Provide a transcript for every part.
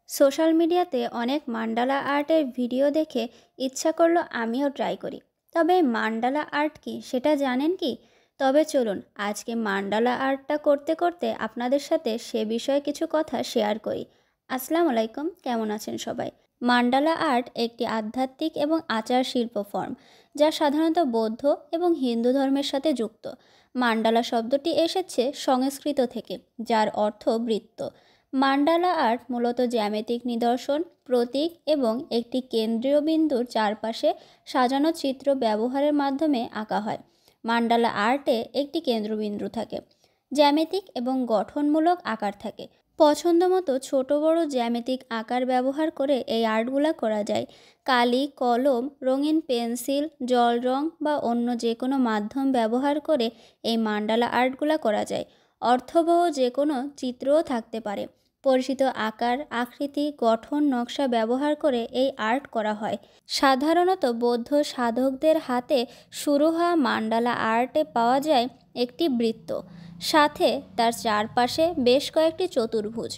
Social মিডিয়াতে অনেক মান্ডালা আর্টের ভিডিও দেখে ইচ্ছা করলো আমিও ট্রাই করি। তবে মান্ডালা আর্ট কি সেটা জানেন কি? তবে চলুন আজকে মান্ডালা আর্টটা করতে করতে আপনাদের সাথে সে বিষয়ে কিছু কথা শেয়ার করি। আসসালামু আলাইকুম, কেমন আছেন সবাই? মান্ডালা আর্ট একটি আধ্যাত্মিক এবং আচার শিল্প ফর্ম, যা সাধারণত বৌদ্ধ এবং হিন্দু ধর্মের সাথে যুক্ত। মান্ডালা শব্দটি এসেছে সংস্কৃত থেকে, যার অর্থ বৃত্ত। মান্ডালা আর্ট মূলত জ্যামিতিক নিদর্শন, প্রতীক এবং একটি কেন্দ্রীয় বিন্দুর চারপাশে সাজানো চিত্র ব্যবহারের মাধ্যমে আঁকা হয়। মান্ডালা আর্টে একটি কেন্দ্রবিন্দু থাকে, জ্যামিতিক এবং গঠনমূলক আকার থাকে। পছন্দমতো ছোট বড় জ্যামিতিক আকার ব্যবহার করে এই আর্টগুলো করা যায়। কালি, কলম, রঙিন পেন্সিল, জল রং বা অন্য যে কোনো মাধ্যম ব্যবহার করে এই মান্ডালা আর্টগুলো করা যায়। অর্থবহ যে কোনো চিত্রও থাকতে পারে। পরিচিত আকার, আকৃতি, গঠন, নকশা ব্যবহার করে এই আর্ট করা হয়। সাধারণত বৌদ্ধ সাধকদের হাতে শুরু হওয়া মান্ডালা আর্টে পাওয়া যায় একটি বৃত্ত, সাথে তার চারপাশে বেশ কয়েকটি চতুর্ভুজ।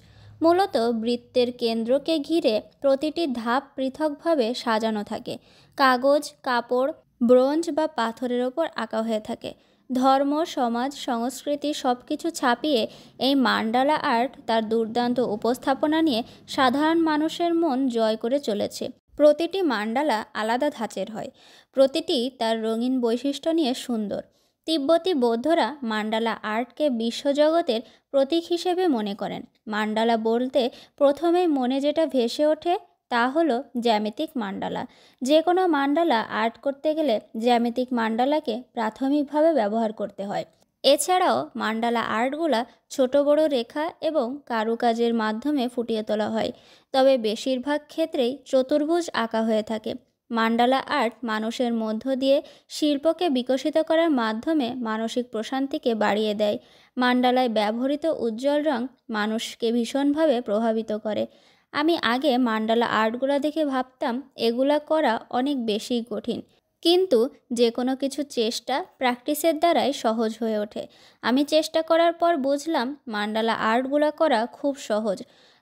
মূলত বৃত্তের কেন্দ্রকে ঘিরে প্রতিটি ধাপ পৃথকভাবে সাজানো থাকে। কাগজ, কাপড়, ব্রোঞ্জ বা পাথরের ওপর আঁকা হয়ে থাকে। ধর্ম, সমাজ, সংস্কৃতি সব কিছু ছাপিয়ে এই মান্ডালা আর্ট তার দুর্দান্ত উপস্থাপনা নিয়ে সাধারণ মানুষের মন জয় করে চলেছে। প্রতিটি মান্ডালা আলাদা ধাঁচের হয়, প্রতিটি তার রঙিন বৈশিষ্ট্য নিয়ে সুন্দর। তিব্বতী বৌদ্ধরা মান্ডালা আর্টকে বিশ্বজগতের প্রতীক হিসেবে মনে করেন। মান্ডালা বলতে প্রথমেই মনে যেটা ভেসে ওঠে তা হলো জ্যামিতিক মান্ডালা। যে কোনো মান্ডালা আর্ট করতে গেলে জ্যামিতিক মান্ডালাকে প্রাথমিকভাবে ব্যবহার করতে হয়। এছাড়াও মান্ডালা আর্টগুলা ছোট বড় রেখা এবং কারুকাজের মাধ্যমে ফুটিয়ে তোলা হয়, তবে বেশিরভাগ ক্ষেত্রেই চতুর্ভুজ আঁকা হয়ে থাকে। মান্ডালা আর্ট মানুষের মধ্য দিয়ে শিল্পকে বিকশিত করার মাধ্যমে মানসিক প্রশান্তিকে বাড়িয়ে দেয়। মান্ডালায় ব্যবহৃত উজ্জ্বল রং মানুষকে ভীষণভাবে প্রভাবিত করে। আমি আগে মান্ডালা আর্টগুলো দেখে ভাবতাম এগুলা করা অনেক বেশি কঠিন, কিন্তু যে কোনো কিছু চেষ্টা প্র্যাকটিসের দ্বারাই সহজ হয়ে ওঠে। আমি চেষ্টা করার পর বুঝলাম মান্ডালা আর্টগুলো করা খুব সহজ।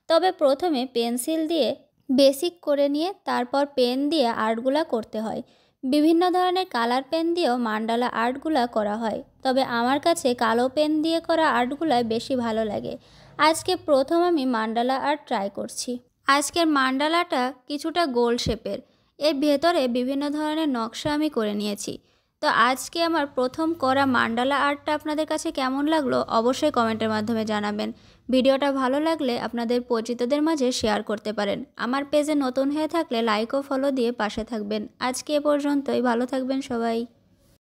তবে প্রথমে পেন্সিল দিয়ে বেসিক করে নিয়ে তারপর পেন দিয়ে আর্টগুলো করতে হয়। বিভিন্ন ধরনের কালার পেন দিয়েও মান্ডালা আর্টগুলো করা হয়, তবে আমার কাছে কালো পেন দিয়ে করা আর্টগুলো বেশি ভালো লাগে। আজকে প্রথম আমি মান্ডালা আর্ট ট্রাই করছি। আজকের মান্ডালাটা কিছুটা গোল শেপের, এর ভেতরে বিভিন্ন ধরনের নকশা আমি করে নিয়েছি। তো আজকে আমার প্রথম করা মান্ডালা আর্টটা আপনাদের কাছে কেমন লাগলো অবশ্যই কমেন্টের মাধ্যমে জানাবেন। ভিডিওটা ভালো লাগলে আপনাদের পরিচিতদের মাঝে শেয়ার করতে পারেন। আমার পেজে নতুন হয়ে থাকলে লাইক ও ফলো দিয়ে পাশে থাকবেন। আজকে এ পর্যন্তই, ভালো থাকবেন সবাই।